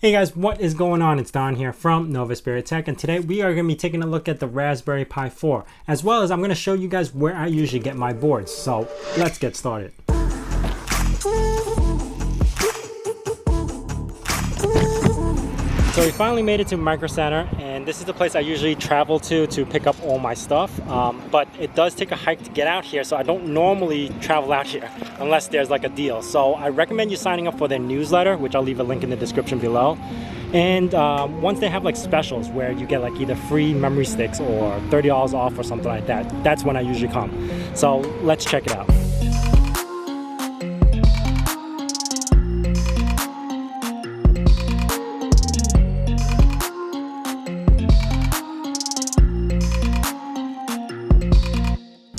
Hey guys, what is going on? It's Don here from Novaspirit Tech, and today we are going to be taking a look at the Raspberry Pi 4, as well as I'm going to show you guys where I usually get my boards. So let's get started. So we finally made it to microcenter, and this is the place I usually travel to pick up all my stuff, but it does take a hike to get out here, so I don't normally travel out here unless there's like a deal. So I recommend you signing up for their newsletter, which I'll leave a link in the description below. And once they have like specials where you get like either free memory sticks or $30 off or something like that, that's when I usually come. So let's check it out.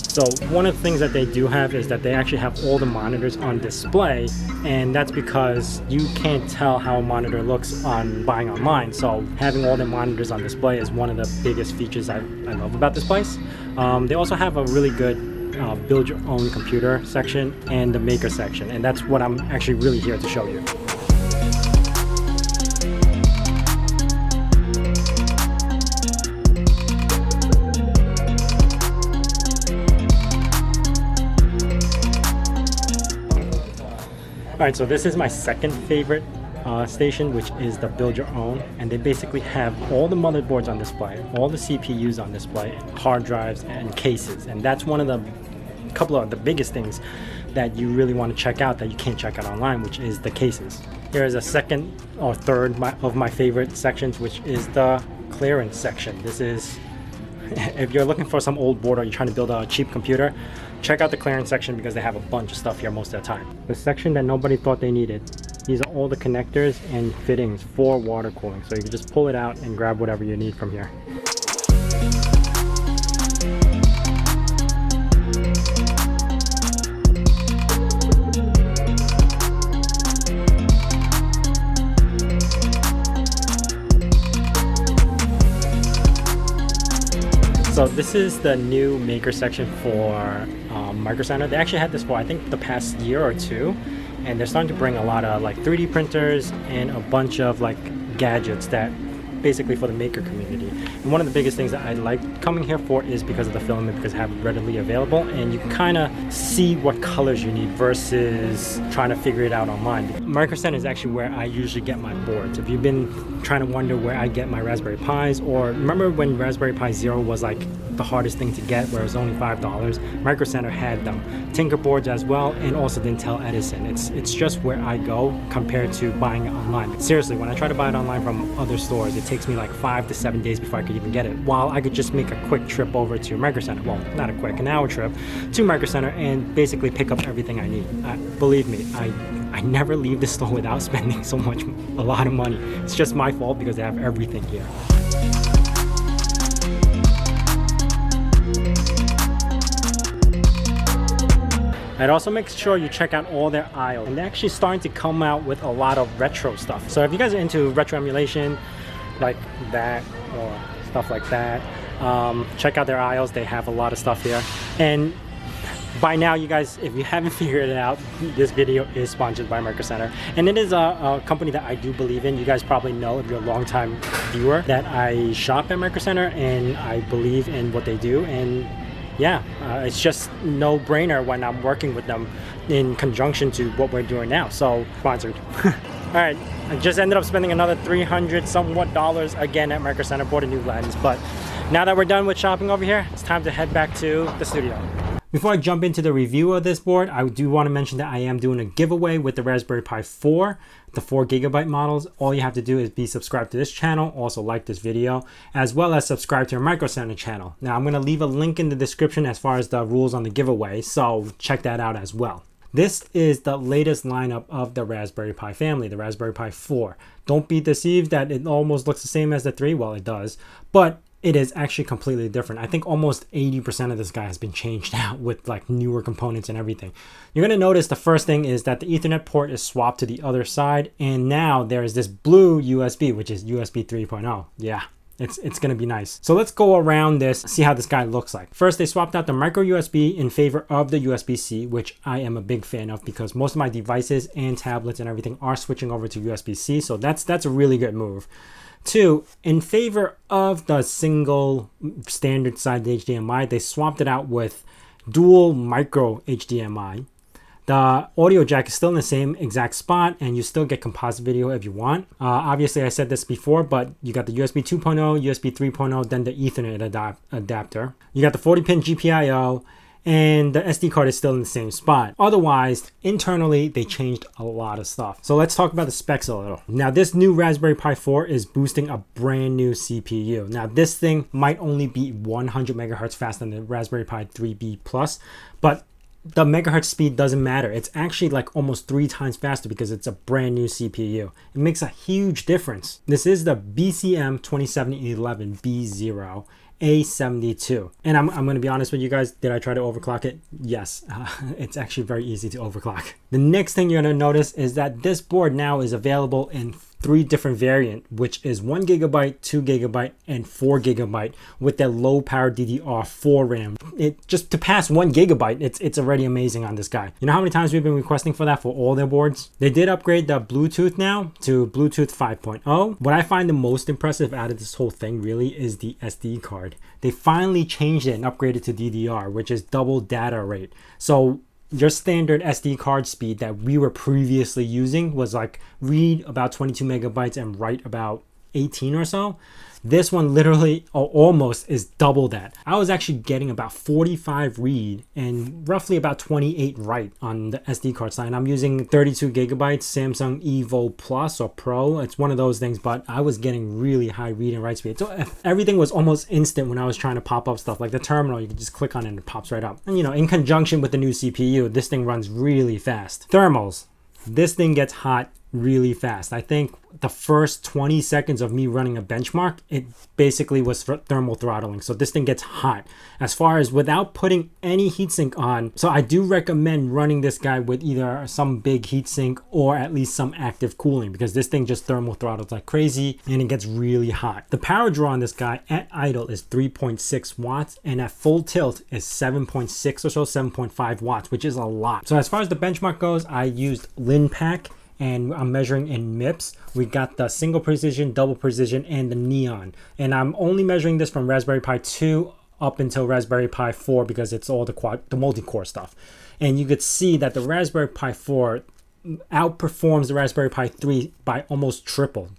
So one of the things that they do have is that they actually have all the monitors on display, and that's because you can't tell how a monitor looks on buying online. So having all the monitors on display is one of the biggest features I love about this place. They also have a really good build your own computer section and the maker section, and that's what I'm actually really here to show you. Alright, so this is my second favorite station, which is the Build Your Own, and they basically have all the motherboards on display, all the CPUs on display, hard drives and cases, and that's one of the couple of the biggest things that you really want to check out that you can't check out online, which is the cases. Here is a second or third of my favorite sections, which is the clearance section. This is, if you're looking for some old board or you're trying to build a cheap computer, check out the clearance section because they have a bunch of stuff here most of the time. The section that nobody thought they needed. These are all the connectors and fittings for water cooling. So you can just pull it out and grab whatever you need from here. So this is the new maker section for microcenter. They actually had this for I think the past year or two, and they're starting to bring a lot of like 3D printers and a bunch of like gadgets that basically for the maker community. And one of the biggest things that I like coming here for is because of the filament, because I have it readily available and you can kind of see what colors you need versus trying to figure it out online. Microcenter is actually where I usually get my boards. If you've been trying to wonder where I get my Raspberry Pis, or remember when Raspberry Pi Zero was like the hardest thing to get where it was only $5, Microcenter had them. Tinker boards as well, and also the Intel Edison. It's just where I go compared to buying it online. Seriously, when I try to buy it online from other stores, it takes me like 5 to 7 days before I could even get it, while I could just make a quick trip over to Microcenter. Well, not a quick, an hour trip to Microcenter and basically pick up everything I need. Believe me, I never leave the store without spending a lot of money. It's just my fault because they have everything here. I'd also make sure you check out all their aisles, and they're actually starting to come out with a lot of retro stuff. So if you guys are into retro emulation like that or stuff like that, check out their aisles. They have a lot of stuff here. And by now, you guys, if you haven't figured it out, this video is sponsored by Microcenter, and it is a company that I do believe in. You guys probably know, if you're a longtime viewer, that I shop at Microcenter and I believe in what they do. And yeah, it's just no brainer when I'm working with them in conjunction to what we're doing now. So sponsored. All right, I just ended up spending another $300 somewhat again at Microcenter, bought a new lens. But now that we're done with shopping over here, it's time to head back to the studio. Before I jump into the review of this board, I do want to mention that I am doing a giveaway with the Raspberry Pi 4, the 4GB models. All you have to do is be subscribed to this channel, also like this video, as well as subscribe to our Microcenter channel. Now I'm going to leave a link in the description as far as the rules on the giveaway, so check that out as well. This is the latest lineup of the Raspberry Pi family, the Raspberry Pi 4. Don't be deceived that it almost looks the same as the 3. Well, it does, but it is actually completely different. I think almost 80% of this guy has been changed out with like newer components and everything. You're going to notice the first thing is that the Ethernet port is swapped to the other side, and now there is this blue USB, which is USB 3.0. Yeah, It's gonna be nice. So let's go around this, see how this guy looks like. First, they swapped out the micro USB in favor of the USB-C, which I am a big fan of because most of my devices and tablets and everything are switching over to USB-C. So that's a really good move. 2, in favor of the single standard side HDMI, they swapped it out with dual micro HDMI. The audio jack is still in the same exact spot, and you still get composite video if you want. Obviously, I said this before, but you got the USB 2.0, USB 3.0, then the Ethernet adapter. You got the 40-pin GPIO, and the SD card is still in the same spot. Otherwise, internally, they changed a lot of stuff. So let's talk about the specs a little. Now, this new Raspberry Pi 4 is boosting a brand new CPU. Now, this thing might only be 100 megahertz faster than the Raspberry Pi 3B Plus, but the megahertz speed doesn't matter. It's actually like almost 3 times faster because it's a brand new CPU. It makes a huge difference. This is the BCM 2711B0 A72. And I'm going to be honest with you guys. Did I try to overclock it? Yes. It's actually very easy to overclock. The next thing you're going to notice is that this board now is available in 3 different variants, which is 1 gigabyte, 2 gigabyte, and 4 gigabyte with that low power DDR4 RAM. It just to pass 1 gigabyte, it's already amazing on this guy. You know how many times we've been requesting for that for all their boards? They did upgrade the Bluetooth now to Bluetooth 5.0. What I find the most impressive out of this whole thing really is the SD card. They finally changed it and upgraded to DDR, which is double data rate. So your standard SD card speed that we were previously using was like read about 22 megabytes and write about 18 or so. This one literally or almost is double that. I was actually getting about 45 read and roughly about 28 write on the SD card side. And I'm using 32 gigabytes Samsung Evo Plus or Pro. It's one of those things, but I was getting really high read and write speed. So everything was almost instant when I was trying to pop up stuff like the terminal. You can just click on it and it pops right up. And you know, in conjunction with the new CPU, this thing runs really fast. Thermals. This thing gets hot really fast. I think the first 20 seconds of me running a benchmark, it basically was thermal throttling. So this thing gets hot as far as without putting any heatsink on. So I do recommend running this guy with either some big heatsink or at least some active cooling because this thing just thermal throttles like crazy and it gets really hot. The power draw on this guy at idle is 3.6 watts and at full tilt is 7.6 or so, 7.5 watts, which is a lot. So as far as the benchmark goes, I used LinPack and I'm measuring in MIPS. We got the single precision, double precision, and the neon. And I'm only measuring this from Raspberry Pi 2 up until Raspberry Pi 4 because it's all the multi-core stuff. And you could see that the Raspberry Pi 4 outperforms the Raspberry Pi 3 by almost triple.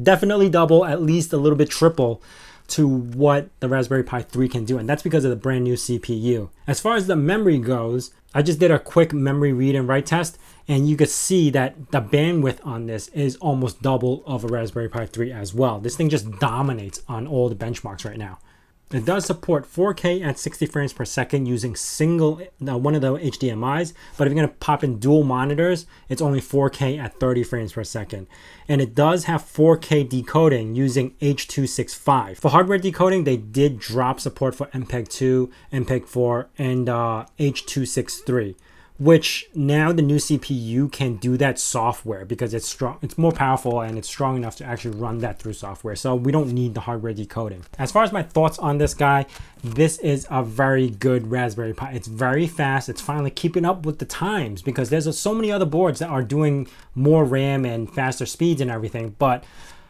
Definitely double, at least a little bit triple to what the Raspberry Pi 3 can do. And that's because of the brand new CPU. As far as the memory goes, I just did a quick memory read and write test, and you could see that the bandwidth on this is almost double of a Raspberry Pi 3 as well. This thing just dominates on all the benchmarks right now. It does support 4K at 60 frames per second using one of the HDMIs, but if you're going to pop in dual monitors, it's only 4K at 30 frames per second. And it does have 4K decoding using H.265. For hardware decoding, they did drop support for MPEG-2, MPEG-4, and H.263. Which now the new CPU can do that software because it's strong, it's more powerful and it's strong enough to actually run that through software. So we don't need the hardware decoding. As far as my thoughts on this guy, this is a very good Raspberry Pi. It's very fast. It's finally keeping up with the times because there's so many other boards that are doing more RAM and faster speeds and everything, but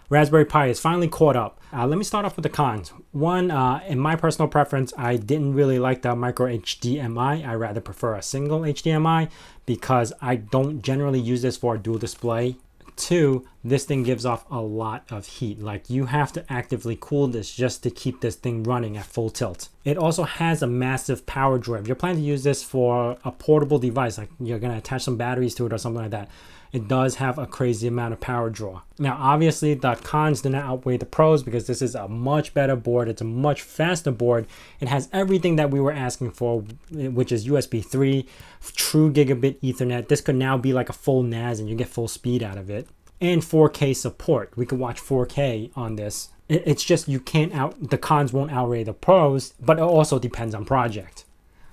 Raspberry Pi is finally caught up. Let me start off with the cons. One, in my personal preference, I didn't really like the micro HDMI. I rather prefer a single HDMI because I don't generally use this for a dual display. Two, this thing gives off a lot of heat. Like you have to actively cool this just to keep this thing running at full tilt. It also has a massive power draw. If you're planning to use this for a portable device, like you're gonna attach some batteries to it or something like that, it does have a crazy amount of power draw. Now, obviously, the cons do not outweigh the pros because this is a much better board. It's a much faster board. It has everything that we were asking for, which is USB 3, true gigabit Ethernet. This could now be like a full NAS and you get full speed out of it. And 4K support. We could watch 4K on this. It's just the cons won't outweigh the pros, but it also depends on project.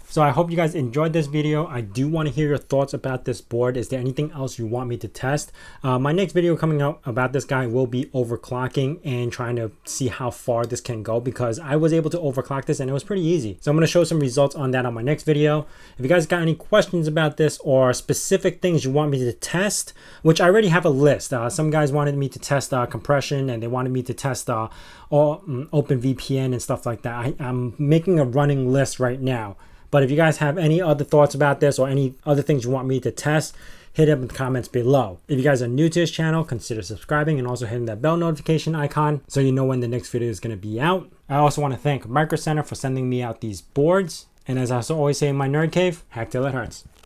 So I hope you guys enjoyed this video. I do want to hear your thoughts about this board. Is there anything else you want me to test? My next video coming out about this guy will be overclocking and trying to see how far this can go, because I was able to overclock this and it was pretty easy. So I'm going to show some results on that on my next video. If you guys got any questions about this or specific things you want me to test, which I already have a list. Some guys wanted me to test compression, and they wanted me to test OpenVPN and stuff like that. I'm making a running list right now. But if you guys have any other thoughts about this or any other things you want me to test, hit it in the comments below. If you guys are new to this channel, consider subscribing and also hitting that bell notification icon so you know when the next video is going to be out. I also want to thank Microcenter for sending me out these boards. And as I always say in my nerd cave, hack till it hurts.